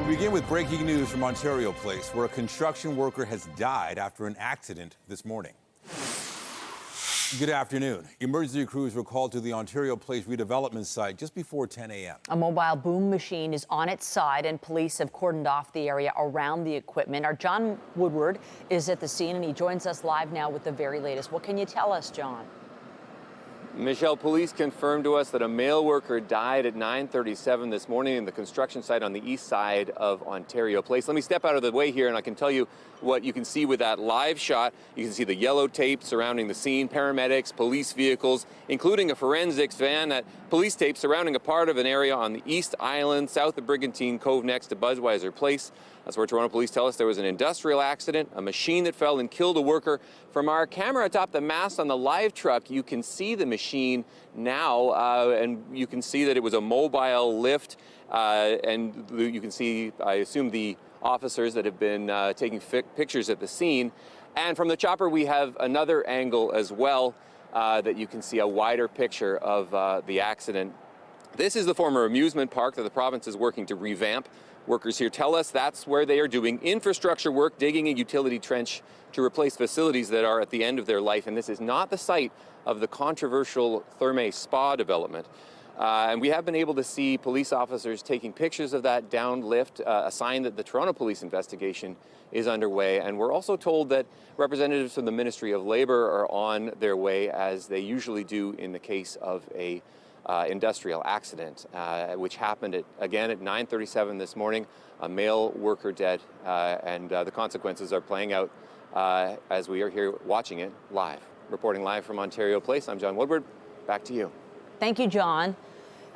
We begin with breaking news from Ontario Place, where a construction worker has died after an accident this morning. Good afternoon. Emergency crews were called to the Ontario Place redevelopment site just before 10 a.m. A mobile boom machine is on its side, and police have cordoned off the area around the equipment. Our John Woodward is at the scene, and he joins us live now with the very latest. What can you tell us, John? Michelle, police confirmed to us that a male worker died at 9:37 this morning in the construction site on the east side of Ontario Place. Let me step out of the way here and I can tell you what you can see with that live shot. You can see the yellow tape surrounding the scene, paramedics, police vehicles, including a forensics van, that police tape surrounding a part of an area on the East Island, south of Brigantine Cove next to Budweiser Place. That's where Toronto police tell us there was an industrial accident, a machine that fell and killed a worker. From our camera atop the mast on the live truck, you can see the machine now, and you can see that it was a mobile lift, and you can see, I assume, the officers that have been taking pictures at the scene. And from the chopper, we have another angle as well that you can see a wider picture of the accident. This is the former amusement park that the province is working to revamp. Workers here tell us that's where they are doing infrastructure work, digging a utility trench to replace facilities that are at the end of their life. And this is not the site of the controversial Therme Spa development. And we have been able to see police officers taking pictures of that down lift, a sign that the Toronto police investigation is underway. And we're also told that representatives from the Ministry of Labour are on their way, as they usually do in the case of a industrial accident, which happened again at 9:37 this morning. A male worker dead, and the consequences are playing out as we are here watching it live. Reporting live from Ontario Place, I'm John Woodward. Back to you. Thank you, John.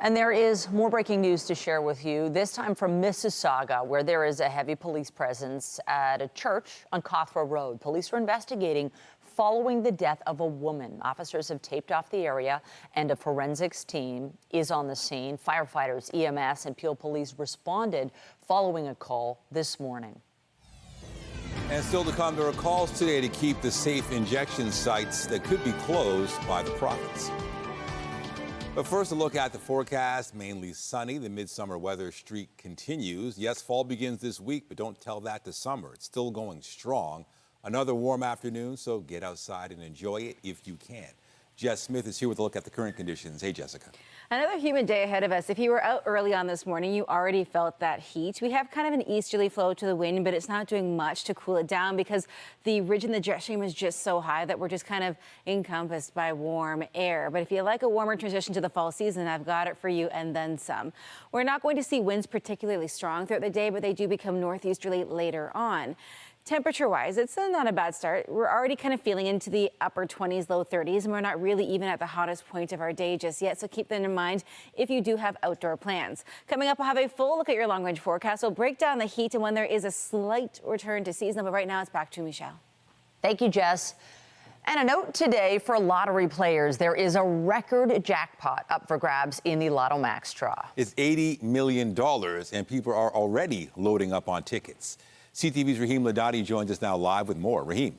And there is more breaking news to share with you, this time from Mississauga, where there is a heavy police presence at a church on Cothra Road. Police are investigating following the death of a woman. Officers have taped off the area, and a forensics team is on the scene. Firefighters, EMS, and Peel Police responded following a call this morning. And still to come, there are calls today to keep the safe injection sites that could be closed by the province. But first, a look at the forecast. Mainly sunny. The midsummer weather streak continues. Yes, fall begins this week, but don't tell that to summer. It's still going strong. Another warm afternoon, so get outside and enjoy it if you can. Jess Smith is here with a look at the current conditions. Hey, Jessica. Another humid day ahead of us. If you were out early on this morning, you already felt that heat. We have kind of an easterly flow to the wind, but it's not doing much to cool it down because the ridge in the jet stream is just so high that we're just kind of encompassed by warm air. But if you like a warmer transition to the fall season, I've got it for you and then some. We're not going to see winds particularly strong throughout the day, but they do become northeasterly later on. Temperature-wise, it's not a bad start. We're already kind of feeling into the upper 20s, low 30s, and we're not really even at the hottest point of our day just yet, so keep that in mind if you do have outdoor plans. Coming up, we'll have a full look at your long-range forecast. We'll break down the heat and when there is a slight return to season, but right now it's back to Michelle. Thank you, Jess. And a note today for lottery players. There is a record jackpot up for grabs in the Lotto Max draw. It's $80 million, and people are already loading up on tickets. CTV's Raheem Ladati joins us now live with more. Raheem.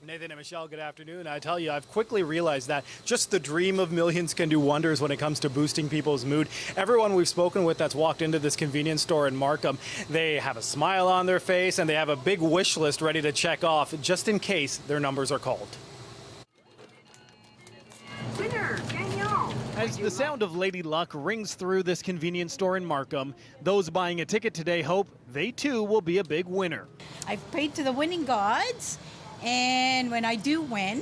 Nathan and Michelle, good afternoon. I tell you, I've quickly realized that just the dream of millions can do wonders when it comes to boosting people's mood. Everyone we've spoken with that's walked into this convenience store in Markham, they have a smile on their face and they have a big wish list ready to check off just in case their numbers are called. As the sound of Lady Luck rings through this convenience store in Markham, those buying a ticket today hope they too will be a big winner. I've prayed to the winning gods, and when I do win,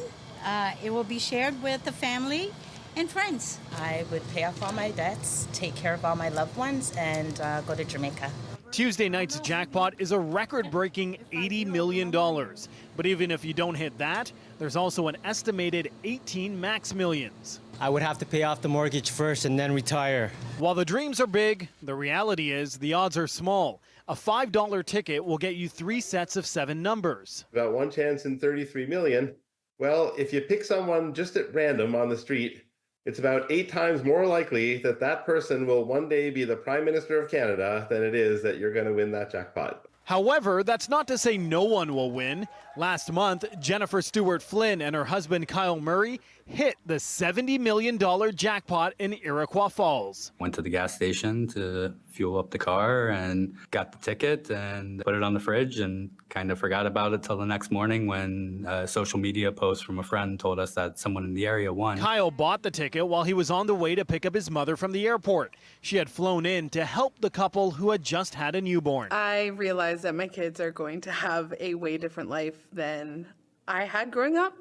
it will be shared with the family and friends. I would pay off all my debts, take care of all my loved ones, and go to Jamaica. Tuesday night's jackpot is a record-breaking $80 million. But even if you don't hit that, there's also an estimated 18 max millions. I would have to pay off the mortgage first and then retire. While the dreams are big, the reality is the odds are small. A $5 ticket will get you 3 sets of 7 numbers. About one chance in 33 million. Well, if you pick someone just at random on the street, it's about 8 times more likely that that person will one day be the Prime Minister of Canada than it is that you're going to win that jackpot. However, that's not to say no one will win. Last month, Jennifer Stewart Flynn and her husband Kyle Murray hit the $70 million jackpot in Iroquois Falls. Went to the gas station to fuel up the car and got the ticket and put it on the fridge and kind of forgot about it till the next morning when a social media post from a friend told us that someone in the area won. Kyle bought the ticket while he was on the way to pick up his mother from the airport. She had flown in to help the couple who had just had a newborn. I realized that my kids are going to have a way different life than I had growing up.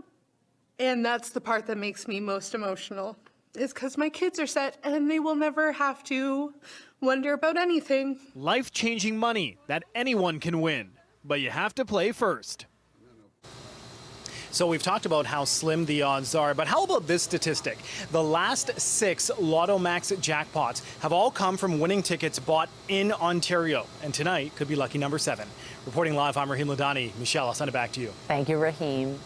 And that's the part that makes me most emotional, is because my kids are set and they will never have to wonder about anything. Life-changing money that anyone can win, but you have to play first. So we've talked about how slim the odds are, but how about this statistic? The last 6 Lotto Max jackpots have all come from winning tickets bought in Ontario. And tonight could be lucky number 7. Reporting live, I'm Raheem Ladani. Michelle, I'll send it back to you. Thank you, Raheem.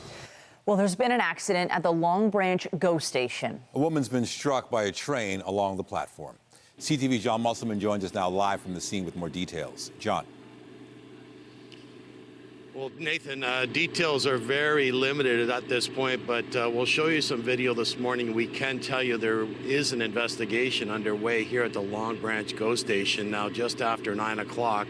Well, there's been an accident at the Long Branch GO station. A woman's been struck by a train along the platform. CTV's John Musselman joins us now live from the scene with more details. John. Well, Nathan, details are very limited at this point, but we'll show you some video this morning. We can tell you there is an investigation underway here at the Long Branch GO station. Now, just after 9 o'clock,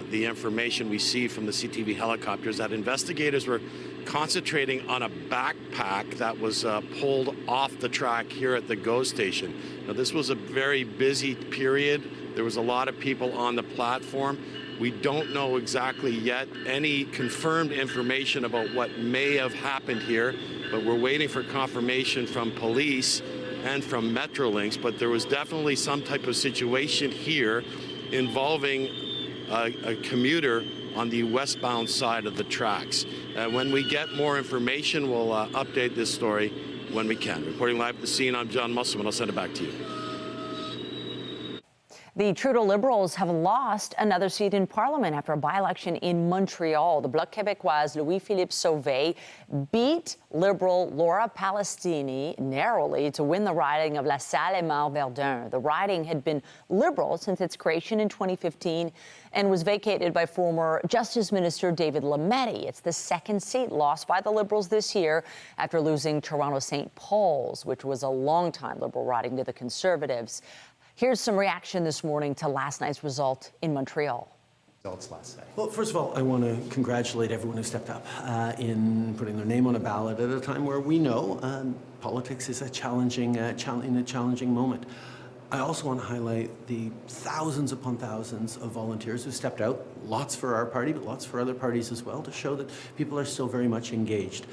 the information we see from the CTV helicopters that investigators were concentrating on a backpack that was pulled off the track here at the GO station. Now, this was a very busy period. There was a lot of people on the platform. We don't know exactly yet any confirmed information about what may have happened here, but we're waiting for confirmation from police and from Metrolinx. But there was definitely some type of situation here involving a commuter on the westbound side of the tracks. When we get more information, we'll update this story when we can. Reporting live at the scene, I'm John Musselman. I'll send it back to you. The Trudeau Liberals have lost another seat in Parliament after a by-election in Montreal. The Bloc Québécois Louis-Philippe Sauvé beat Liberal Laura Palestini narrowly to win the riding of La Salle et Mont-Verdun. The riding had been Liberal since its creation in 2015 and was vacated by former Justice Minister David Lametti. It's the second seat lost by the Liberals this year after losing Toronto St. Paul's, which was a long-time Liberal riding to the Conservatives. Here's some reaction this morning to last night's result in Montreal. Well, first of all, I want to congratulate everyone who stepped up in putting their name on a ballot at a time where we know politics is a challenging moment. I also want to highlight the thousands upon thousands of volunteers who stepped out, lots for our party, but lots for other parties as well, to show that people are still very much engaged.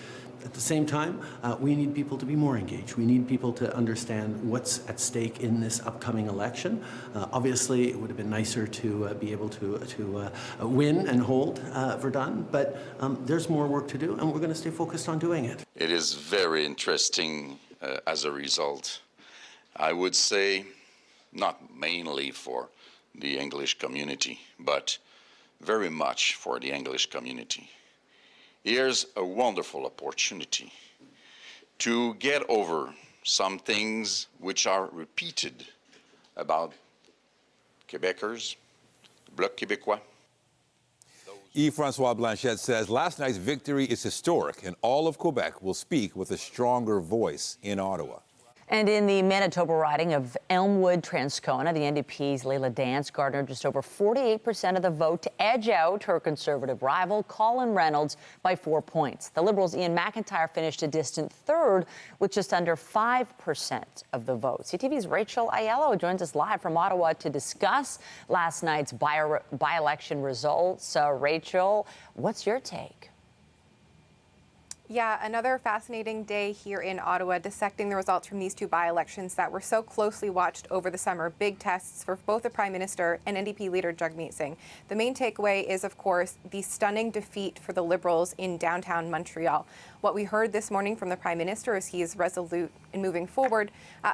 At the same time, we need people to be more engaged. We need people to understand what's at stake in this upcoming election. Obviously, it would have been nicer to be able to win and hold Verdun, but there's more work to do, and we're going to stay focused on doing it. It is very interesting as a result. I would say not mainly for the English community, but very much for the English community. Here's a wonderful opportunity to get over some things which are repeated about Québécois, Bloc Québécois. Yves-François Blanchet says last night's victory is historic and all of Quebec will speak with a stronger voice in Ottawa. And in the Manitoba riding of Elmwood-Transcona, the NDP's Leila Dance garnered just over 48% of the vote to edge out her Conservative rival, Colin Reynolds, by 4 points. The Liberals' Ian McIntyre finished a distant third with just under 5% of the vote. CTV's Rachel Aiello joins us live from Ottawa to discuss last night's by-election results. Rachel, what's your take? Yeah, another fascinating day here in Ottawa, dissecting the results from these two by-elections that were so closely watched over the summer. Big tests for both the Prime Minister and NDP leader Jagmeet Singh. The main takeaway is, of course, the stunning defeat for the Liberals in downtown Montreal. What we heard this morning from the Prime Minister is he is resolute in moving forward.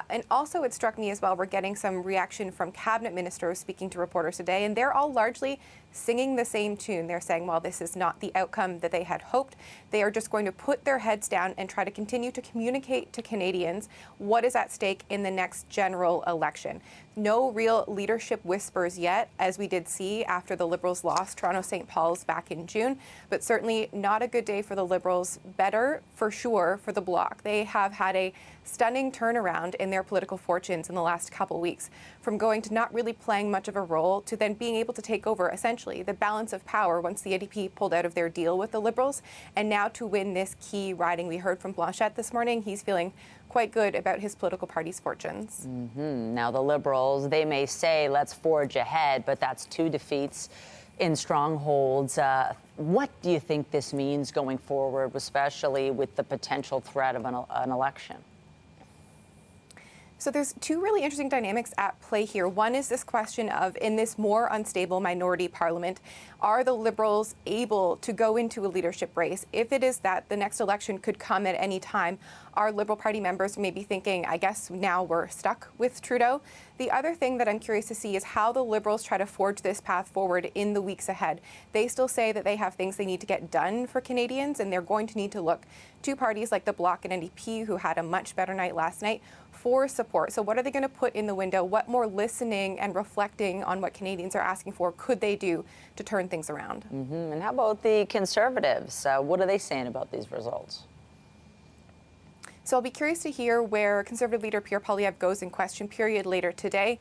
And also it struck me as well, we're getting some reaction from cabinet ministers speaking to reporters today, and they're all largely singing the same tune. They're saying, while this is not the outcome that they had hoped, they are just going to put their heads down and try to continue to communicate to Canadians what is at stake in the next general election. no real leadership whispers yet, as we did see after the Liberals lost Toronto St. Paul's back in June, but certainly not a good day for the Liberals. Better, for sure, for the Bloc. They have had a stunning turnaround in their political fortunes in the last couple weeks, from going to not really playing much of a role to then being able to take over, essentially, the balance of power once the NDP pulled out of their deal with the Liberals, and now to win this key riding. We heard from Blanchette this morning. He's feeling quite good about his political party's fortunes. Now, the Liberals, they may say, let's forge ahead, but that's 2 defeats in strongholds. What do you think this means going forward, especially with the potential threat of an election? So there's 2 really interesting dynamics at play here. One is this question of, in this more unstable minority parliament, are the Liberals able to go into a leadership race? If it is that the next election could come at any time, are Liberal Party members maybe thinking, I guess now we're stuck with Trudeau? The other thing that I'm curious to see is how the Liberals try to forge this path forward in the weeks ahead. They still say that they have things they need to get done for Canadians, and they're going to need to look to parties like the Bloc and NDP, who had a much better night last night, for support. So what are they going to put in the window? What more listening and reflecting on what Canadians are asking for could they do to turn things around? And how about the Conservatives? What are they saying about these results? So I'll be curious to hear where Conservative leader Pierre Poilievre goes in question period later today.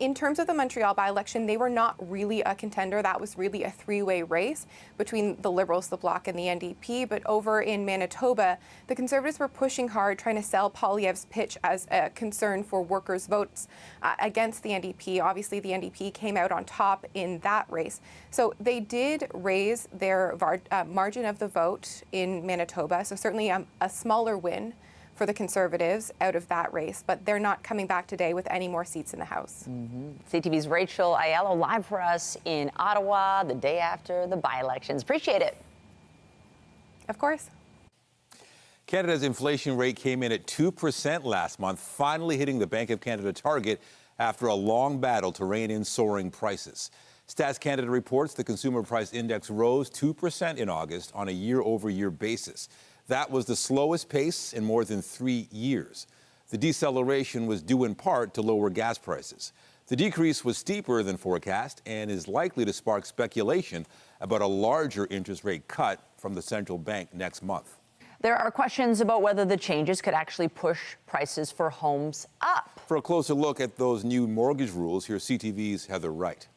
In terms of the Montreal by-election, they were not really a contender. That was really a 3-way race between the Liberals, the Bloc, and the NDP. But over in Manitoba, the Conservatives were pushing hard, trying to sell Poilievre's pitch as a concern for workers' votes against the NDP. Obviously, the NDP came out on top in that race. So they did raise their margin of the vote in Manitoba. So certainly a smaller win for the Conservatives out of that race, but they're not coming back today with any more seats in the House. CTV's Rachel Aiello live for us in Ottawa the day after the by-elections. Appreciate it. Of course. Canada's inflation rate came in at 2% last month, finally hitting the Bank of Canada target after a long battle to rein in soaring prices. Stats Canada reports the Consumer Price Index rose 2% in August on a year-over-year basis. That was the slowest pace in more than 3 years. The deceleration was due in part to lower gas prices. The decrease was steeper than forecast and is likely to spark speculation about a larger interest rate cut from the central bank next month. There are questions about whether the changes could actually push prices for homes up. For a closer look at those new mortgage rules, here's CTV's Heather Wright.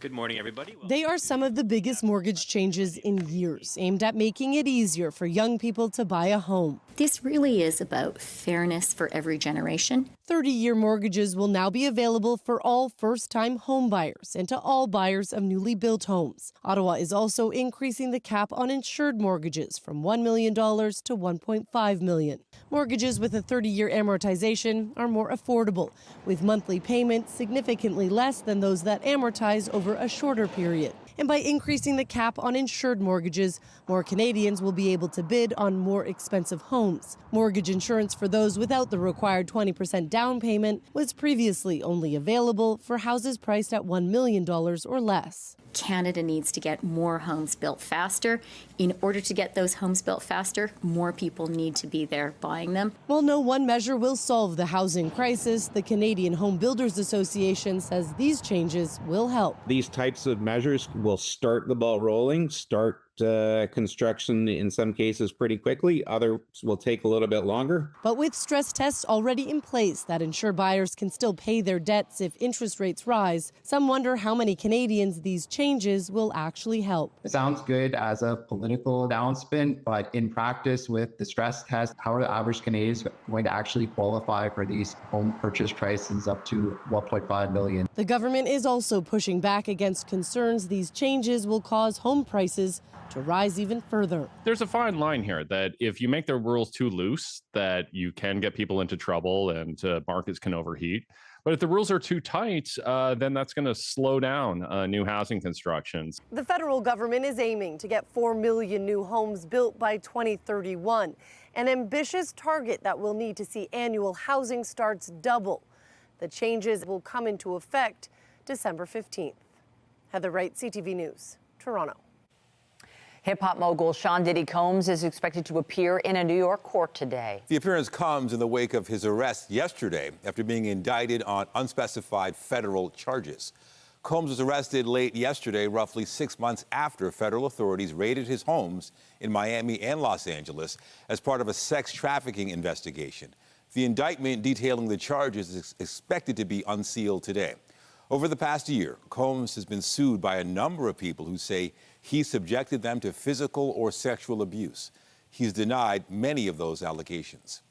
Good morning, everybody. They are some of the biggest mortgage changes in years, aimed at making it easier for young people to buy a home. This really is about fairness for every generation. 30-year mortgages will now be available for all first-time home buyers and to all buyers of newly built homes. Ottawa is also increasing the cap on insured mortgages from $1 million to $1.5 million. Mortgages with a 30-year amortization are more affordable, with monthly payments significantly less than those that amortize over a shorter period. And by increasing the cap on insured mortgages, more Canadians will be able to bid on more expensive homes. Mortgage insurance for those without the required 20% down payment was previously only available for houses priced at $1 million or less. Canada needs to get more homes built faster. In order to get those homes built faster, more people need to be there buying them. While no one measure will solve the housing crisis, the Canadian Home Builders Association says these changes will help. These types of measures will start the ball rolling, start construction in some cases pretty quickly. Others will take a little bit longer. But with stress tests already in place that ensure buyers can still pay their debts if interest rates rise, some wonder how many Canadians these changes will actually help. It sounds good as a political announcement, but in practice with the stress test, how are the average Canadians going to actually qualify for these home purchase prices up to $1.5 million? The government is also pushing back against concerns these changes will cause home prices to rise even further. There's a fine line here that if you make the rules too loose, that you can get people into trouble and markets can overheat. But if the rules are too tight, then that's going to slow down new housing constructions. The federal government is aiming to get 4 million new homes built by 2031, an ambitious target that will need to see annual housing starts double. The changes will come into effect December 15th. Heather Wright, CTV News, Toronto. Hip-hop mogul Sean Diddy Combs is expected to appear in a New York court today. The appearance comes in the wake of his arrest yesterday after being indicted on unspecified federal charges. Combs was arrested late yesterday, roughly 6 months after federal authorities raided his homes in Miami and Los Angeles as part of a sex trafficking investigation. The indictment detailing the charges is expected to be unsealed today. Over the past year, Combs has been sued by a number of people who say he subjected them to physical or sexual abuse. He's denied many of those allegations.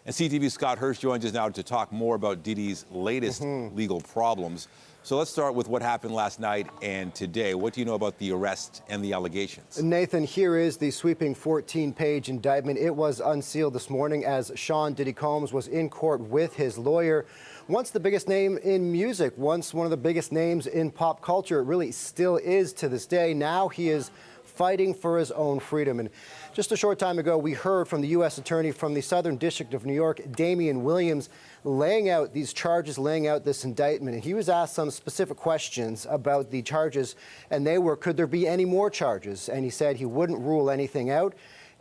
And CTV's Scott Hirsch joins us now to talk more about Diddy's latest legal problems. So let's start with what happened last night and today. What do you know about the arrest and the allegations? Nathan, here is the sweeping 14-page indictment. It was unsealed this morning as Sean Diddy Combs was in court with his lawyer. Once the biggest name in music, once one of the biggest names in pop culture, it really still is to this day. Now he is fighting for his own freedom. And just a short time ago, we heard from the U.S. Attorney from the Southern District of New York, Damian Williams, laying out these charges, laying out this indictment. And he was asked some specific questions about the charges, and they were, could there be any more charges? And he said he wouldn't rule anything out.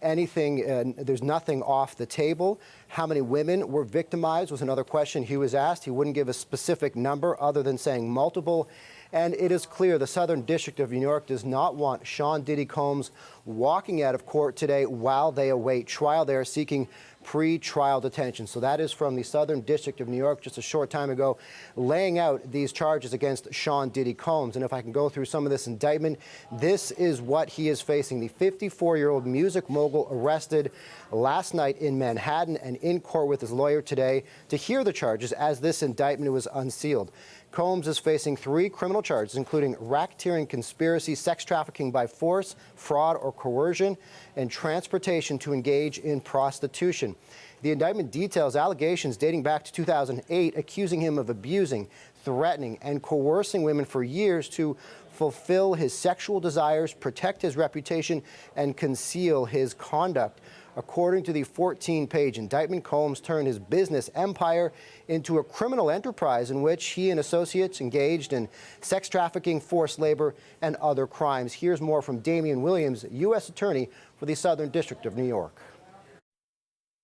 There's nothing off the table. How many women were victimized was another question he was asked. He wouldn't give a specific number other than saying multiple. And it is clear the Southern District of New York does not want Sean Diddy Combs walking out of court today while they await trial. They are seeking pre-trial detention. So that is from the Southern District of New York just a short time ago, laying out these charges against Sean Diddy Combs. And if I can go through some of this indictment, this is what he is facing. The 54-year-old music mogul arrested last night in Manhattan and in court with his lawyer today to hear the charges as this indictment was unsealed. Combs is facing 3 criminal charges, including racketeering, conspiracy, sex trafficking by force, fraud or coercion, and transportation to engage in prostitution. The indictment details allegations dating back to 2008, accusing him of abusing, threatening, and coercing women for years to fulfill his sexual desires, protect his reputation, and conceal his conduct. According to the 14-page indictment, Combs turned his business empire into a criminal enterprise in which he and associates engaged in sex trafficking, forced labor, and other crimes. Here's more from Damian Williams, U.S. Attorney for the Southern District of New York.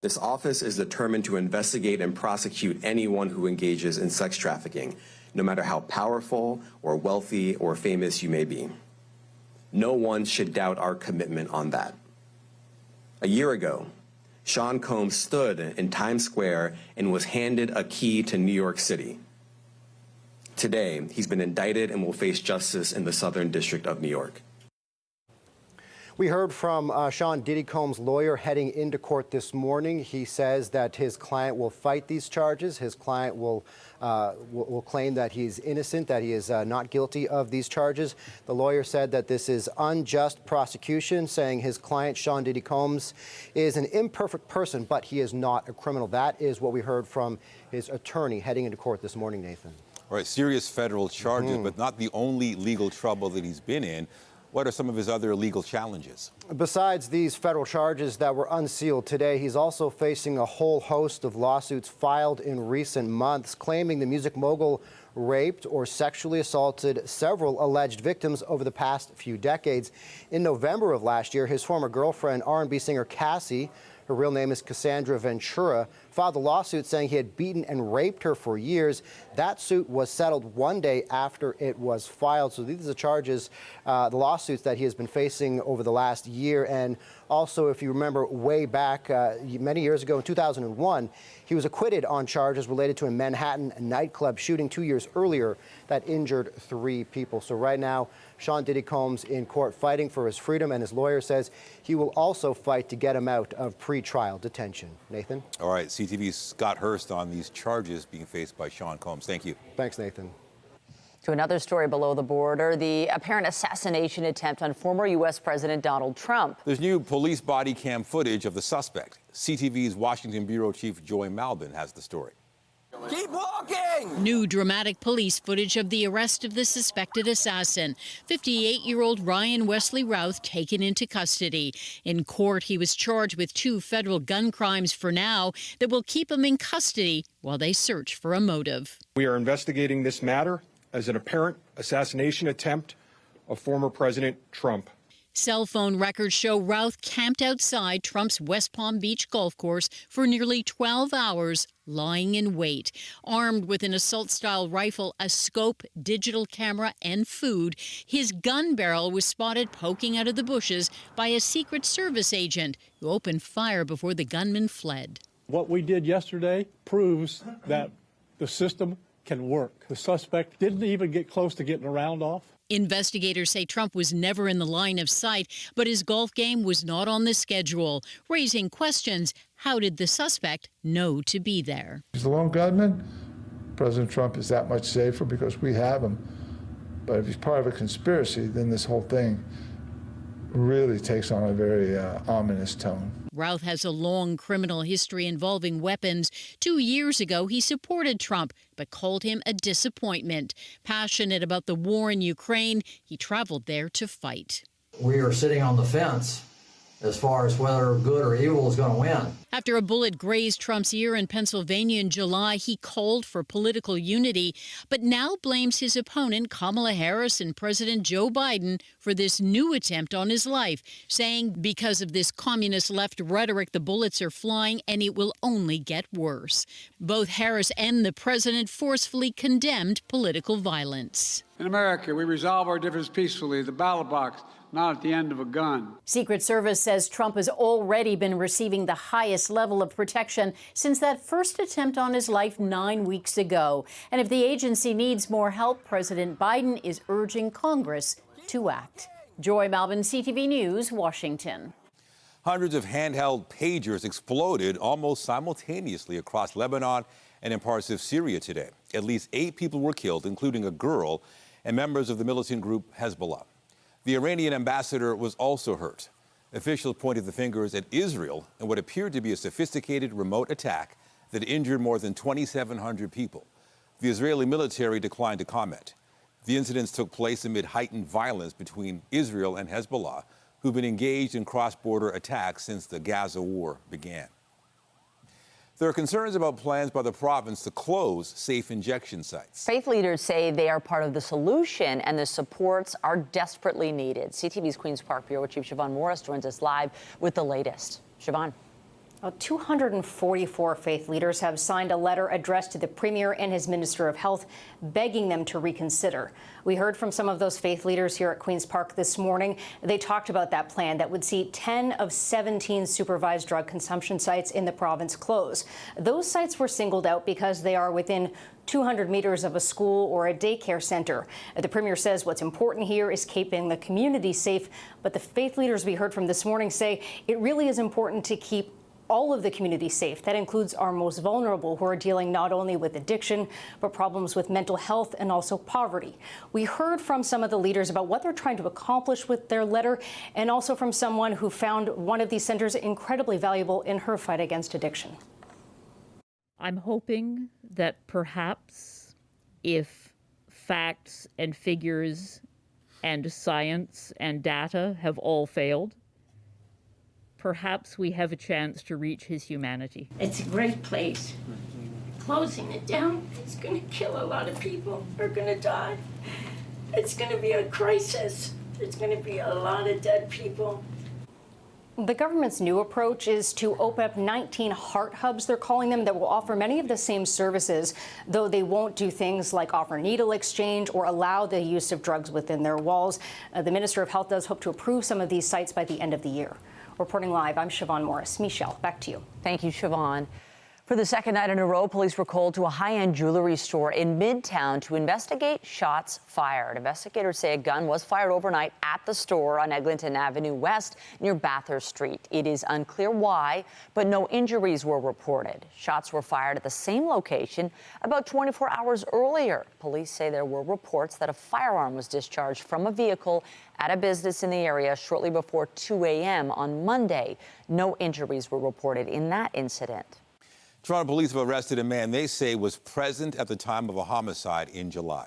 This office is determined to investigate and prosecute anyone who engages in sex trafficking, no matter how powerful or wealthy or famous you may be. No one should doubt our commitment on that. A year ago, Sean Combs stood in Times Square and was handed a key to New York City. Today, he's been indicted and will face justice in the Southern District of New York. We heard from Sean Diddy Combs' lawyer heading into court this morning. He says that his client will fight these charges. His client will claim that he's innocent, that he is not guilty of these charges. The lawyer said that this is unjust prosecution, saying his client, Sean Diddy Combs, is an imperfect person, but he is not a criminal. That is what we heard from his attorney heading into court this morning, Nathan. All right, serious federal charges, but not the only legal trouble that he's been in. What are some of his other legal challenges? Besides these federal charges that were unsealed today, he's also facing a whole host of lawsuits filed in recent months, claiming the music mogul raped or sexually assaulted several alleged victims over the past few decades. In November of last year, his former girlfriend, R&B singer Cassie, her real name is Cassandra Ventura, filed a lawsuit saying he had beaten and raped her for years. That suit was settled one day after it was filed. So these are the charges, the lawsuits that he has been facing over the last year. And also, if you remember way back many years ago in 2001, he was acquitted on charges related to a Manhattan nightclub shooting 2 years earlier that injured 3 people. So right now, Sean Diddy Combs in court fighting for his freedom, and his lawyer says he will also fight to get him out of pre-trial detention. Nathan? All right, CTV's Scott Hirsch on these charges being faced by Sean Combs. Thank you. Thanks, Nathan. To another story below the border, the apparent assassination attempt on former U.S. President Donald Trump. There's new police body cam footage of the suspect. CTV's Washington Bureau Chief Joy Malbin has the story. Keep walking! New dramatic police footage of the arrest of the suspected assassin, 58-year-old Ryan Wesley Routh, taken into custody. In court, he was charged with 2 federal gun crimes for now that will keep him in custody while they search for a motive. We are investigating this matter as an apparent assassination attempt of former President Trump. Cell phone records show Routh camped outside Trump's West Palm Beach golf course for nearly 12 hours, lying in wait. Armed with an assault-style rifle, a scope, digital camera, and food, his gun barrel was spotted poking out of the bushes by a Secret Service agent who opened fire before the gunman fled. What we did yesterday proves that the system can work. The suspect didn't even get close to getting a round off. Investigators say Trump was never in the line of sight, but his golf game was not on the schedule, raising questions. How did the suspect know to be there? He's a lone gunman. President Trump is that much safer because we have him. But if he's part of a conspiracy, then this whole thing really takes on a very ominous tone. Routh has a long criminal history involving weapons. 2 years ago, he supported Trump, but called him a disappointment. Passionate about the war in Ukraine, he traveled there to fight. We are sitting on the fence as far as whether good or evil is going to win. After a bullet grazed Trump's ear in Pennsylvania in July, he called for political unity, but now blames his opponent, Kamala Harris, and President Joe Biden for this new attempt on his life, saying because of this communist left rhetoric, the bullets are flying and it will only get worse. Both Harris and the president forcefully condemned political violence. In America, we resolve our differences peacefully at the ballot box, not at the end of a gun. Secret Service says Trump has already been receiving the highest level of protection since that first attempt on his life 9 weeks ago. And if the agency needs more help, President Biden is urging Congress to act. Joy Malvin, CTV News, Washington. Hundreds of handheld pagers exploded almost simultaneously across Lebanon and in parts of Syria today. At least 8 people were killed, including a girl and members of the militant group Hezbollah. The Iranian ambassador was also hurt. Officials pointed the fingers at Israel in what appeared to be a sophisticated remote attack that injured more than 2,700 people. The Israeli military declined to comment. The incidents took place amid heightened violence between Israel and Hezbollah, who've been engaged in cross-border attacks since the Gaza war began. There are concerns about plans by the province to close safe injection sites. Faith leaders say they are part of the solution and the supports are desperately needed. CTV's Queen's Park Bureau Chief Siobhan Morris joins us live with the latest. Siobhan. 244 faith leaders have signed a letter addressed to the Premier and his Minister of Health, begging them to reconsider. We heard from some of those faith leaders here at Queen's Park this morning. They talked about that plan that would see 10 of 17 supervised drug consumption sites in the province close. Those sites were singled out because they are within 200 meters of a school or a daycare center. The Premier says what's important here is keeping the community safe, but the faith leaders we heard from this morning say it really is important to keep all of the community safe. That includes our most vulnerable, who are dealing not only with addiction, but problems with mental health and also poverty. We heard from some of the leaders about what they're trying to accomplish with their letter, and also from someone who found one of these centers incredibly valuable in her fight against addiction. I'm hoping that perhaps if facts and figures and science and data have all failed, perhaps we have a chance to reach his humanity. It's a great place. Closing it down is going to kill a lot of people. Are going to die. It's going to be a crisis. It's going to be a lot of dead people. The government's new approach is to open up 19 heart hubs, they're calling them, that will offer many of the same services, though they won't do things like offer needle exchange or allow the use of drugs within their walls. The Minister of Health does hope to approve some of these sites by the end of the year. Reporting live, I'm Siobhan Morris. Michelle, back to you. Thank you, Siobhan. For the second night in a row, police were called to a high-end jewelry store in Midtown to investigate shots fired. Investigators say a gun was fired overnight at the store on Eglinton Avenue West near Bathurst Street. It is unclear why, but no injuries were reported. Shots were fired at the same location about 24 hours earlier. Police say there were reports that a firearm was discharged from a vehicle at a business in the area shortly before 2 a.m. on Monday. No injuries were reported in that incident. Toronto police have arrested a man they say was present at the time of a homicide in July.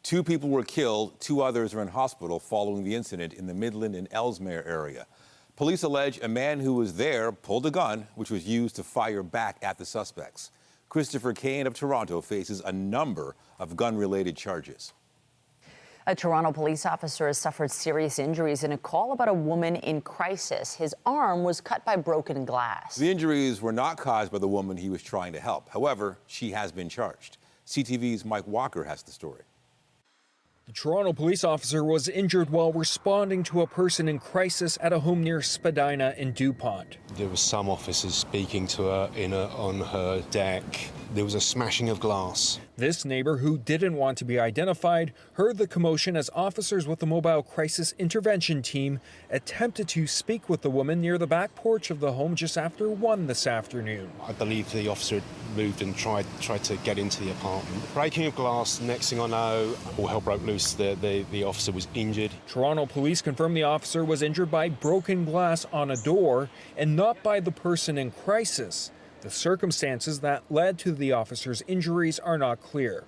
2 people were killed, 2 others are in hospital following the incident in the Midland and Ellesmere area. Police allege a man who was there pulled a gun, which was used to fire back at the suspects. Christopher Kane of Toronto faces a number of gun-related charges. A Toronto police officer has suffered serious injuries in a call about a woman in crisis. His arm was cut by broken glass. The injuries were not caused by the woman he was trying to help. However, she has been charged. CTV's Mike Walker has the story. The Toronto police officer was injured while responding to a person in crisis at a home near Spadina in DuPont. There were some officers speaking to her on her deck. There was a smashing of glass. This neighbor, who didn't want to be identified, heard the commotion as officers with the mobile crisis intervention team attempted to speak with the woman near the back porch of the home just after 1 this afternoon. I believe the officer had moved and tried to get into the apartment. Breaking of glass, next thing I know, all hell broke loose. The officer was injured. Toronto police confirmed the officer was injured by broken glass on a door and not by the person in crisis. The circumstances that led to the officer's injuries are not clear.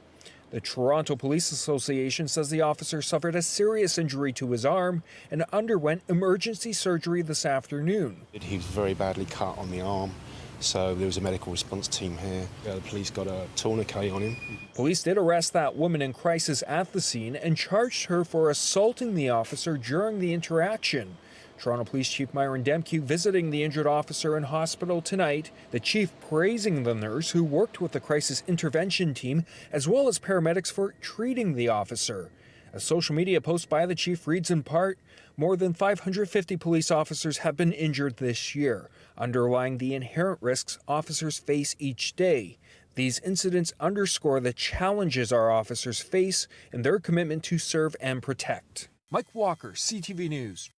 The Toronto Police Association says the officer suffered a serious injury to his arm and underwent emergency surgery this afternoon. He was very badly cut on the arm, so there was a medical response team here. The police got a tourniquet on him. Police did arrest that woman in crisis at the scene and charged her for assaulting the officer during the interaction. Toronto Police Chief Myron Demke visiting the injured officer in hospital tonight, the chief praising the nurse who worked with the crisis intervention team, as well as paramedics for treating the officer. A social media post by the chief reads in part, more than 550 police officers have been injured this year, underlying the inherent risks officers face each day. These incidents underscore the challenges our officers face in their commitment to serve and protect. Mike Walker, CTV News.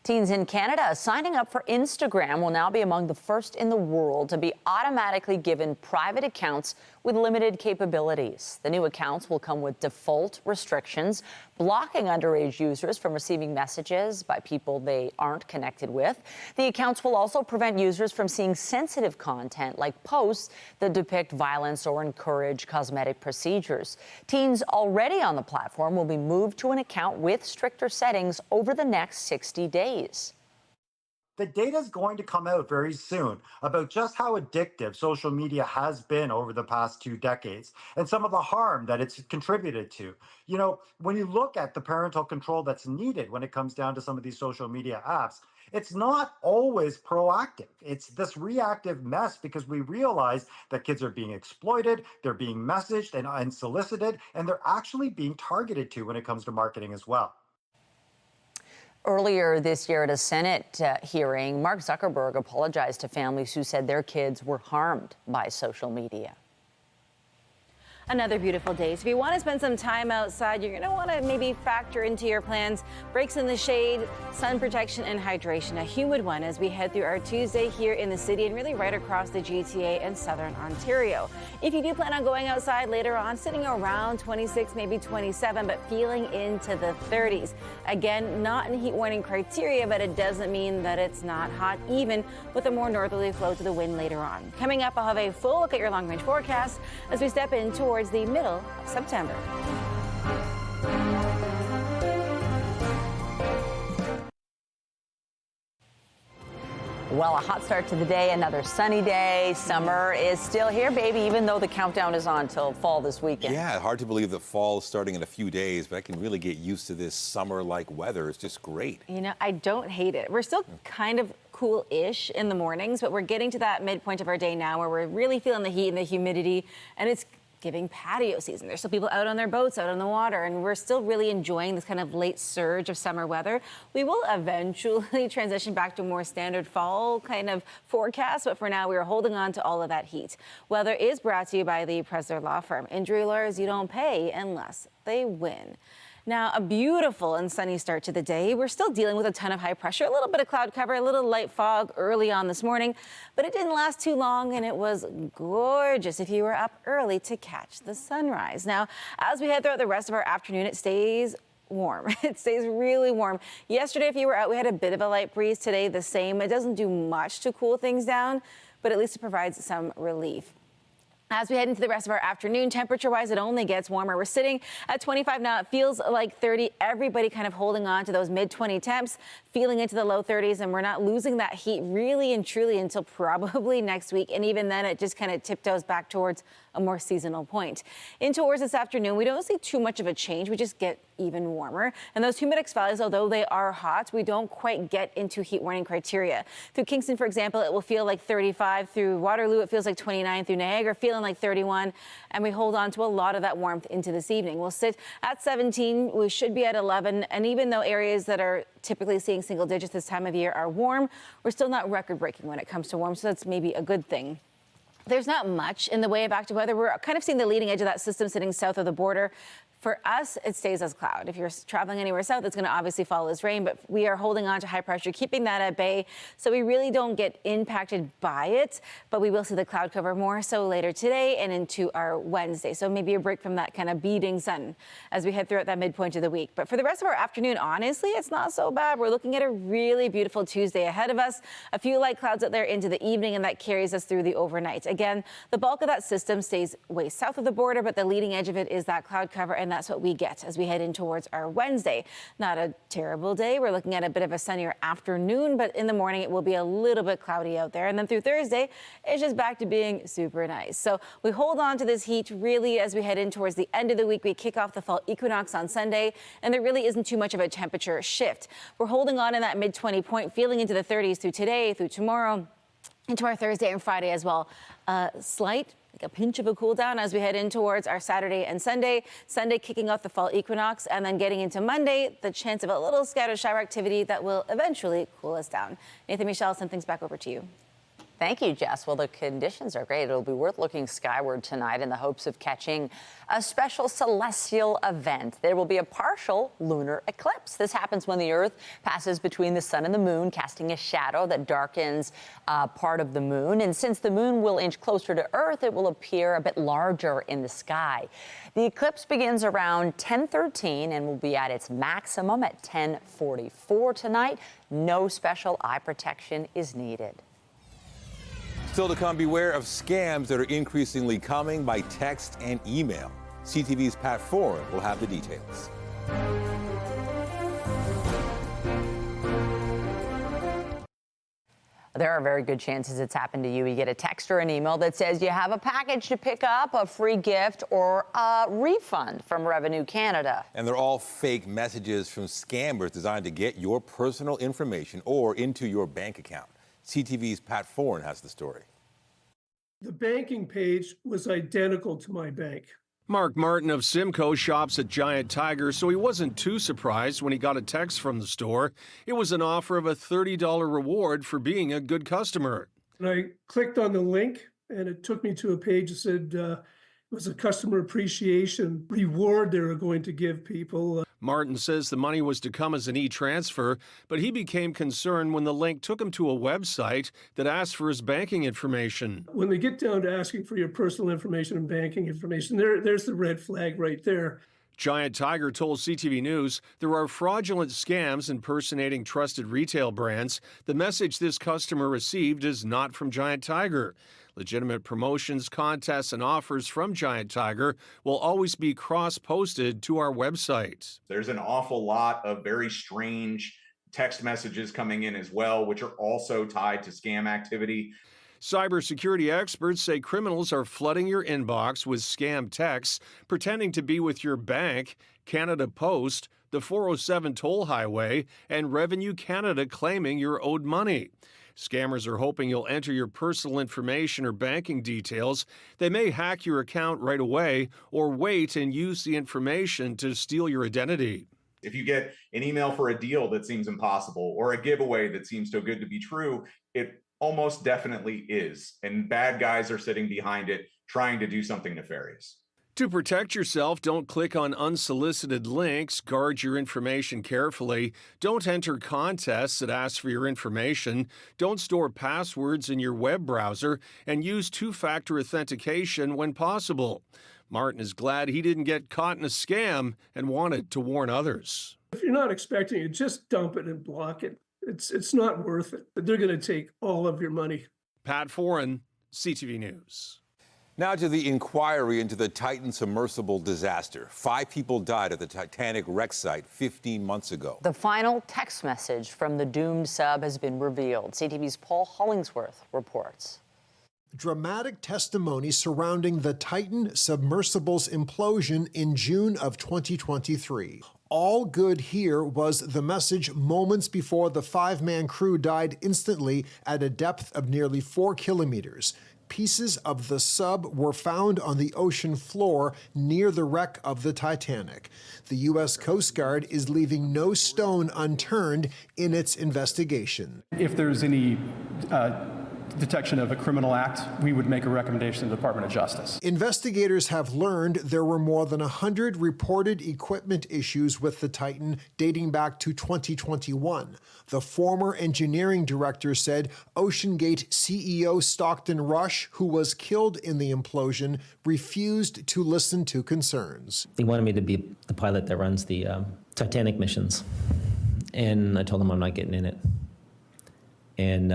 Teens in Canada signing up for Instagram will now be among the first in the world to be automatically given private accounts with limited capabilities. The new accounts will come with default restrictions, blocking underage users from receiving messages by people they aren't connected with. The accounts will also prevent users from seeing sensitive content like posts that depict violence or encourage cosmetic procedures. Teens already on the platform will be moved to an account with stricter settings over the next 60 days. The data is going to come out very soon about just how addictive social media has been over the past 2 decades and some of the harm that it's contributed to. You know, when you look at the parental control that's needed when it comes down to some of these social media apps, it's not always proactive. It's this reactive mess because we realize that kids are being exploited, they're being messaged and solicited, and they're actually being targeted to when it comes to marketing as well. Earlier this year at a Senate hearing, Mark Zuckerberg apologized to families who said their kids were harmed by social media. Another beautiful day. So if you want to spend some time outside, you're going to want to maybe factor into your plans breaks in the shade, sun protection, and hydration. A humid one as we head through our Tuesday here in the city and really right across the GTA and southern Ontario. If you do plan on going outside later on, sitting around 26, maybe 27, but feeling into the 30s. Again, not in heat warning criteria, but it doesn't mean that it's not hot, even with a more northerly flow to the wind later on. Coming up, I'll have a full look at your long-range forecast as we step in towards the middle of September. Well, a hot start to the day, another sunny day. Summer is still here, baby, even though the countdown is on till fall this weekend. Yeah, hard to believe that fall is starting in a few days, but I can really get used to this summer-like weather. It's just great. You know, I don't hate it. We're still kind of cool-ish in the mornings, but we're getting to that midpoint of our day now where we're really feeling the heat and the humidity, and it's giving patio season. There's still people out on their boats, out on the water, and we're still really enjoying this kind of late surge of summer weather. We will eventually transition back to a more standard fall kind of forecast, but for now, we are holding on to all of that heat. Weather is brought to you by the Presler Law Firm. Injury lawyers you don't pay unless they win. Now, a beautiful and sunny start to the day. We're still dealing with a ton of high pressure, a little bit of cloud cover, a little light fog early on this morning, but it didn't last too long, and it was gorgeous if you were up early to catch the sunrise. Now, as we head throughout the rest of our afternoon, it stays warm. It stays really warm. Yesterday, if you were out, we had a bit of a light breeze. Today, the same. It doesn't do much to cool things down, but at least it provides some relief. As we head into the rest of our afternoon, temperature-wise, it only gets warmer. We're sitting at 25 now. It feels like 30. Everybody kind of holding on to those mid-20 temps, feeling into the low 30s, and we're not losing that heat really and truly until probably next week. And even then, it just kind of tiptoes back towards a more seasonal point. In towards this afternoon, we don't see too much of a change. We just get even warmer. And those humidex values, although they are hot, we don't quite get into heat warning criteria. Through Kingston, for example, it will feel like 35. Through Waterloo, it feels like 29. Through Niagara, feeling like 31. And we hold on to a lot of that warmth into this evening. We'll sit at 17. We should be at 11. And even though areas that are typically seeing single digits this time of year are warm, we're still not record-breaking when it comes to warm. So that's maybe a good thing. There's not much in the way of active weather. We're kind of seeing the leading edge of that system sitting south of the border. For us, it stays as cloud. If you're traveling anywhere south, it's going to obviously follow as rain, but we are holding on to high pressure, keeping that at bay, so we really don't get impacted by it, but we will see the cloud cover more so later today and into our Wednesday. So maybe a break from that kind of beating sun as we head throughout that midpoint of the week. But for the rest of our afternoon, honestly, it's not so bad. We're looking at a really beautiful Tuesday ahead of us. A few light clouds out there into the evening, and that carries us through the overnight. Again, the bulk of that system stays way south of the border, but the leading edge of it is that cloud cover, and that's what we get as we head in towards our Wednesday. Not a terrible day. We're looking at a bit of a sunnier afternoon, but in the morning it will be a little bit cloudy out there. And then through Thursday, it's just back to being super nice. So we hold on to this heat really as we head in towards the end of the week. We kick off the fall equinox on Sunday, and there really isn't too much of a temperature shift. We're holding on in that mid-20 point, feeling into the 30s through today, through tomorrow, into our Thursday and Friday as well. Slight, like a pinch of a cool down as we head in towards our Saturday and Sunday. Sunday kicking off the fall equinox, and then getting into Monday, the chance of a little scattered shower activity that will eventually cool us down. Nathan, Michelle, send things back over to you. Thank you, Jess. Well, the conditions are great. It'll be worth looking skyward tonight in the hopes of catching a special celestial event. There will be a partial lunar eclipse. This happens when the Earth passes between the sun and the moon, casting a shadow that darkens part of the moon. And since the moon will inch closer to Earth, it will appear a bit larger in the sky. The eclipse begins around 10:13 and will be at its maximum at 10:44 tonight. No special eye protection is needed. Still to come, beware of scams that are increasingly coming by text and email. CTV's Pat Foran will have the details. There are very good chances it's happened to you. You get a text or an email that says you have a package to pick up, a free gift, or a refund from Revenue Canada. And they're all fake messages from scammers designed to get your personal information or into your bank account. CTV's Pat Foran has the story. The banking page was identical to my bank. Mark Martin of Simcoe shops at Giant Tiger, so he wasn't too surprised when he got a text from the store. It was an offer of a $30 reward for being a good customer. And I clicked on the link, and it took me to a page that said it was a customer appreciation reward they were going to give people. Martin says the money was to come as an e-transfer, but he became concerned when the link took him to a website that asked for his banking information. When they get down to asking for your personal information and banking information, there's the red flag right there. Giant Tiger told CTV News there are fraudulent scams impersonating trusted retail brands. The message this customer received is not from Giant Tiger. Legitimate promotions, contests, and offers from Giant Tiger will always be cross-posted to our website. There's an awful lot of very strange text messages coming in as well, which are also tied to scam activity. Cybersecurity experts say criminals are flooding your inbox with scam texts, pretending to be with your bank, Canada Post, the 407 toll highway, and Revenue Canada claiming you're owed money. Scammers are hoping you'll enter your personal information or banking details. They may hack your account right away or wait and use the information to steal your identity. If you get an email for a deal that seems impossible or a giveaway that seems too good to be true, it almost definitely is. And bad guys are sitting behind it, trying to do something nefarious. To protect yourself, don't click on unsolicited links. Guard your information carefully. Don't enter contests that ask for your information. Don't store passwords in your web browser, and use two-factor authentication when possible. Martin is glad he didn't get caught in a scam and wanted to warn others. If you're not expecting it, just dump it and block it. It's not worth it. They're going to take all of your money. Pat Foran, CTV News. Now to the inquiry into the Titan submersible disaster. 5 people died at the Titanic wreck site 15 months ago. The final text message from the doomed sub has been revealed. CTV's Paul Hollingsworth reports. Dramatic testimony surrounding the Titan submersible's implosion in June of 2023. All good here was the message moments before the 5-man crew died instantly at a depth of nearly 4 kilometers. Pieces of the sub were found on the ocean floor near the wreck of the Titanic. The U.S. Coast Guard is leaving no stone unturned in its investigation. If there's any detection of a criminal act, we would make a recommendation to the Department of Justice. Investigators have learned there were more than 100 reported equipment issues with the Titan dating back to 2021. The former engineering director said OceanGate CEO Stockton Rush, who was killed in the implosion, refused to listen to concerns. They wanted me to be the pilot that runs the Titanic missions. And I told them I'm not getting in it. And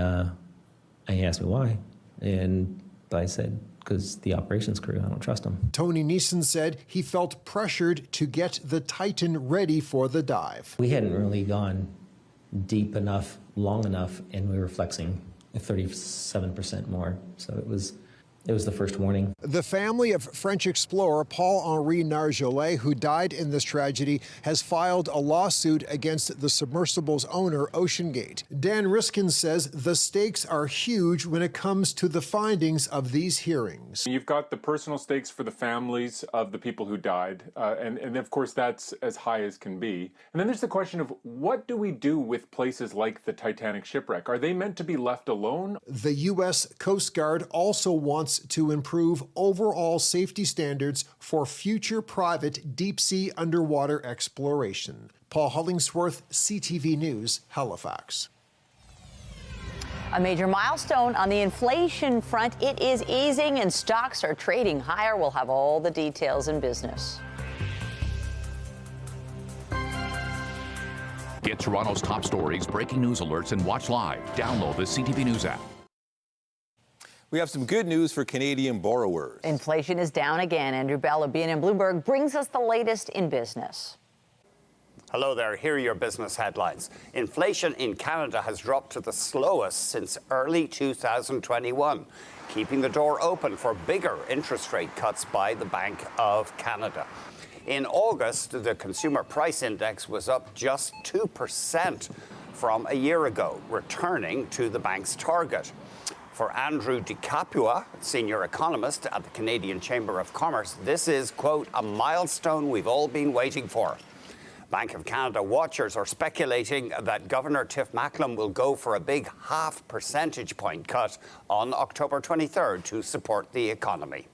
he asked me why, and I said, because the operations crew, I don't trust them. Tony Neeson said he felt pressured to get the Titan ready for the dive. We hadn't really gone deep enough, long enough, and we were flexing 37% more, so it was the first warning. The family of French explorer Paul-Henri Nargeolet, who died in this tragedy, has filed a lawsuit against the submersible's owner, OceanGate. Dan Riskin says the stakes are huge when it comes to the findings of these hearings. You've got the personal stakes for the families of the people who died, and of course that's as high as can be. And then there's the question of what do we do with places like the Titanic shipwreck? Are they meant to be left alone? The U.S. Coast Guard also wants to improve overall safety standards for future private deep-sea underwater exploration. Paul Hollingsworth, CTV News, Halifax. A major milestone on the inflation front. It is easing and stocks are trading higher. We'll have all the details in business. Get Toronto's top stories, breaking news alerts, and watch live. Download the CTV News app. We have some good news for Canadian borrowers. Inflation is down again. Andrew Bell of BNN Bloomberg brings us the latest in business. Hello there. Here are your business headlines. Inflation in Canada has dropped to the slowest since early 2021, keeping the door open for bigger interest rate cuts by the Bank of Canada. In August, the Consumer Price Index was up just 2% from a year ago, returning to the bank's target. For Andrew DeCapua, senior economist at the Canadian Chamber of Commerce, this is, quote, a milestone we've all been waiting for. Bank of Canada watchers are speculating that Governor Tiff Macklem will go for a big 0.5 percentage point cut on October 23rd to support the economy.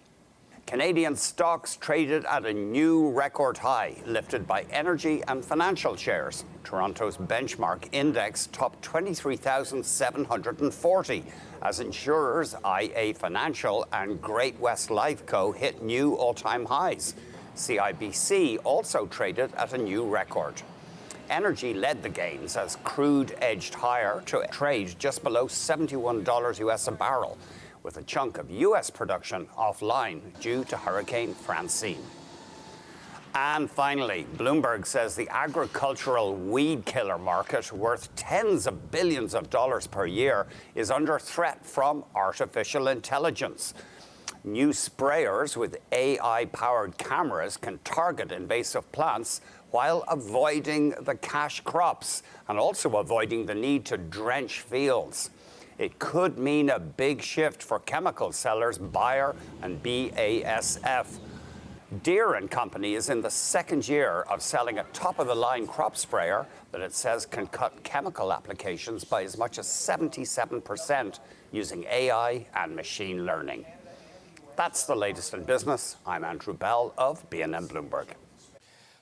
Canadian stocks traded at a new record high, lifted by energy and financial shares. Toronto's benchmark index topped 23,740 as insurers IA Financial and Great-West Lifeco hit new all-time highs. CIBC also traded at a new record. Energy led the gains as crude edged higher to trade just below $71 US a barrel, with a chunk of U.S. production offline due to Hurricane Francine. And finally, Bloomberg says the agricultural weed killer market, worth tens of billions of dollars per year, is under threat from artificial intelligence. New sprayers with AI-powered cameras can target invasive plants while avoiding the cash crops and also avoiding the need to drench fields. It could mean a big shift for chemical sellers Bayer and BASF. Deere & Company is in the second year of selling a top-of-the-line crop sprayer that it says can cut chemical applications by as much as 77% using AI and machine learning. That's the latest in business. I'm Andrew Bell of BNN Bloomberg.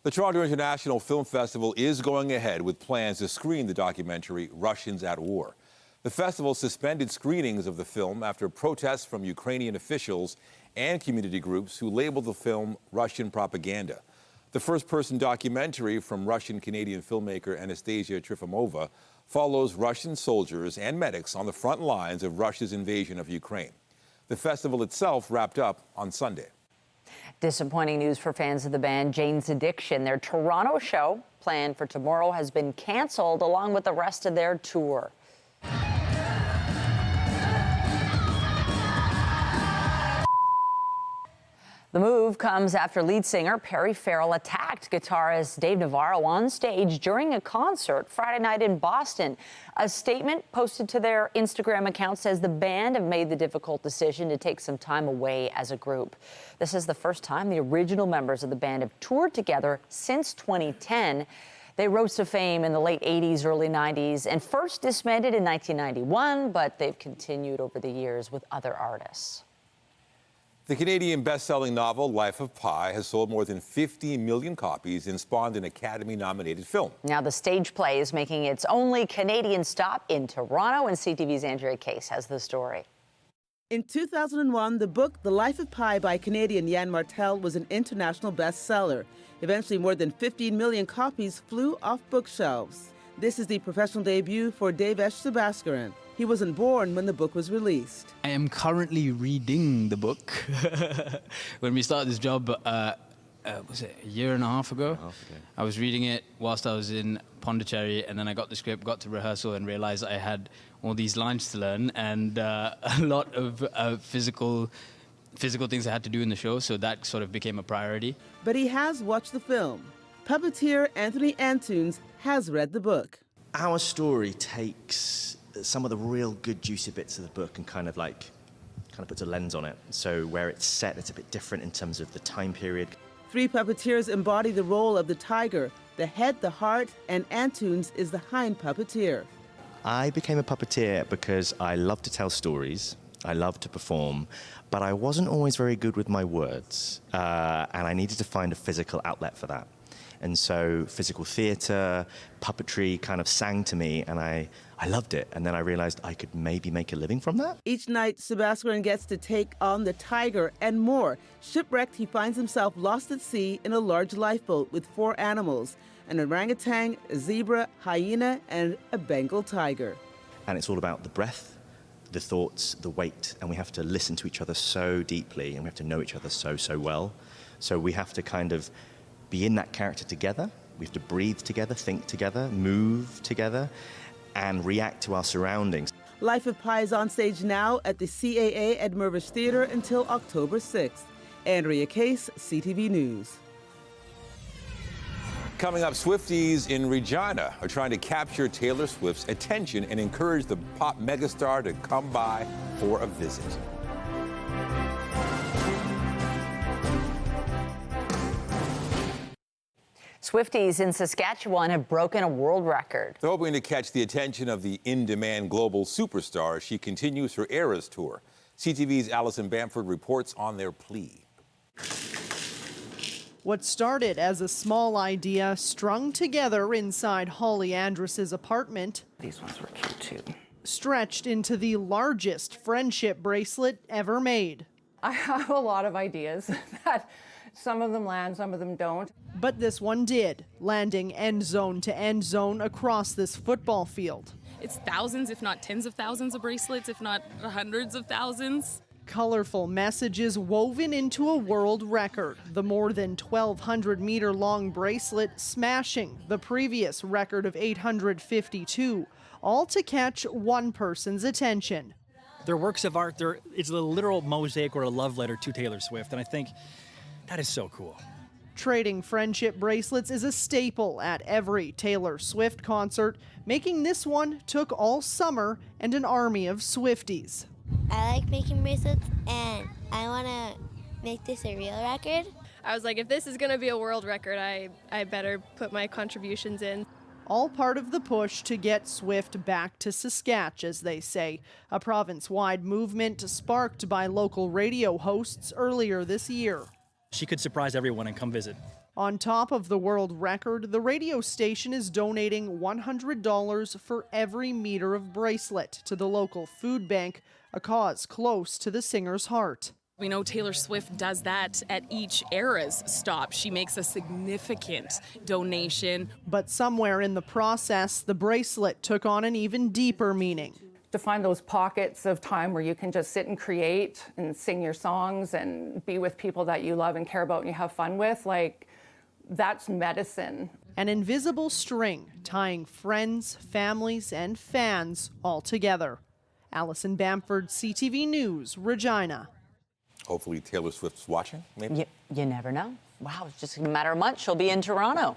The Toronto International Film Festival is going ahead with plans to screen the documentary Russians at War. The festival suspended screenings of the film after protests from Ukrainian officials and community groups who labeled the film Russian propaganda. The first-person documentary from Russian-Canadian filmmaker Anastasia Trifimova follows Russian soldiers and medics on the front lines of Russia's invasion of Ukraine. The festival itself wrapped up on Sunday. Disappointing news for fans of the band Jane's Addiction. Their Toronto show, planned for tomorrow, has been canceled along with the rest of their tour. The move comes after lead singer Perry Farrell attacked guitarist Dave Navarro on stage during a concert Friday night in Boston. A statement posted to their Instagram account says the band have made the difficult decision to take some time away as a group. This is the first time the original members of the band have toured together since 2010. They rose to fame in the late 80s, early 90s, and first disbanded in 1991, but they've continued over the years with other artists. The Canadian best-selling novel Life of Pi has sold more than 50 million copies and spawned an Academy-nominated film. Now the stage play is making its only Canadian stop in Toronto, and CTV's Andrea Case has the story. In 2001, the book The Life of Pi by Canadian Yann Martel was an international bestseller. Eventually, more than 15 million copies flew off bookshelves. This is the professional debut for Devesh Sabaskaran. He wasn't born when the book was released. I am currently reading the book. When we started this job, was it a year and a half ago? I was reading it whilst I was in Pondicherry, and then I got the script, got to rehearsal, and realized I had all these lines to learn and a lot of physical things I had to do in the show, so that sort of became a priority. But he has watched the film. Puppeteer Anthony Antunes has read the book. Our story takes some of the real good juicy bits of the book and kind of puts a lens on it. So where it's set, it's a bit different in terms of the time period. 3 puppeteers embody the role of the tiger, the head, the heart, and Antunes is the hind puppeteer. I became a puppeteer because I love to tell stories, I love to perform, but I wasn't always very good with my words, and I needed to find a physical outlet for that. And so physical theatre, puppetry kind of sang to me, and I loved it. And then I realized I could maybe make a living from that. Each night, Sabaskaran gets to take on the tiger and more. Shipwrecked, he finds himself lost at sea in a large lifeboat with 4 animals, an orangutan, a zebra, hyena, and a Bengal tiger. And it's all about the breath, the thoughts, the weight, and we have to listen to each other so deeply, and we have to know each other so well. So we have to kind of be in that character together. We have to breathe together, think together, move together, and react to our surroundings. Life of Pi is on stage now at the CAA at Mervish Theatre until October 6th. Andrea Case, CTV News. Coming up, Swifties in Regina are trying to capture Taylor Swift's attention and encourage the pop megastar to come by for a visit. Swifties in Saskatchewan have broken a world record. They're hoping to catch the attention of the in-demand global superstar as she continues her Eras tour. CTV's Allison Bamford reports on their plea. What started as a small idea strung together inside Holly Andrus's apartment. These ones were cute too. Stretched into the largest friendship bracelet ever made. I have a lot of ideas that some of them land, some of them don't. But this one did, landing end zone to end zone across this football field. It's thousands, if not tens of thousands of bracelets, if not hundreds of thousands. Colorful messages woven into a world record. The more than 1,200-meter long bracelet smashing the previous record of 852, all to catch one person's attention. They're works of art. It's a literal mosaic or a love letter to Taylor Swift, and I think that is so cool. Trading friendship bracelets is a staple at every Taylor Swift concert. Making this one took all summer and an army of Swifties. I like making bracelets, and I want to make this a real record. I was like, if this is going to be a world record, I better put my contributions in. All part of the push to get Swift back to Saskatchewan, as they say, a province-wide movement sparked by local radio hosts earlier this year. She could surprise everyone and come visit. On top of the world record, the radio station is donating $100 for every meter of bracelet to the local food bank, a cause close to the singer's heart. We know Taylor Swift does that at each Eras stop. She makes a significant donation. But somewhere in the process, the bracelet took on an even deeper meaning. To find those pockets of time where you can just sit and create and sing your songs and be with people that you love and care about and you have fun with, like, that's medicine. An invisible string tying friends, families, and fans all together. Allison Bamford, CTV News, Regina. Hopefully Taylor Swift's watching, maybe? You never know. Wow, it's just a matter of months. She'll be in Toronto.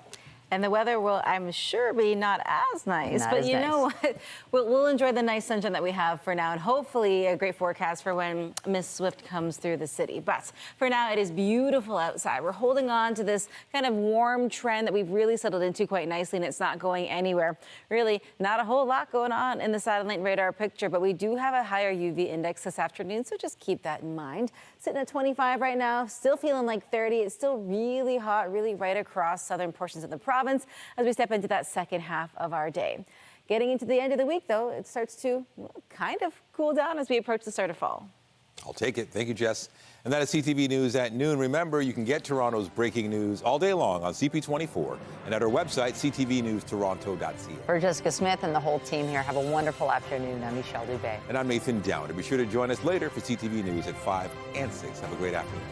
And the weather will, I'm sure, be not as nice. Not but as you nice. know what? We'll enjoy the nice sunshine that we have for now, and hopefully a great forecast for when Miss Swift comes through the city. But for now, it is beautiful outside. We're holding on to this kind of warm trend that we've really settled into quite nicely, and it's not going anywhere. Really, not a whole lot going on in the satellite radar picture, but we do have a higher UV index this afternoon, so just keep that in mind. Sitting at 25 right now, still feeling like 30. It's still really hot, really right across southern portions of the province as we step into that second half of our day. Getting into the end of the week, though, it starts to kind of cool down as we approach the start of fall. I'll take it. Thank you, Jess. And that is CTV News at noon. Remember, you can get Toronto's breaking news all day long on CP24 and at our website, ctvnewstoronto.ca. For Jessica Smith and the whole team here, have a wonderful afternoon. I'm Michelle Dubé. And I'm Nathan Downer. Be sure to join us later for CTV News at 5 and 6. Have a great afternoon.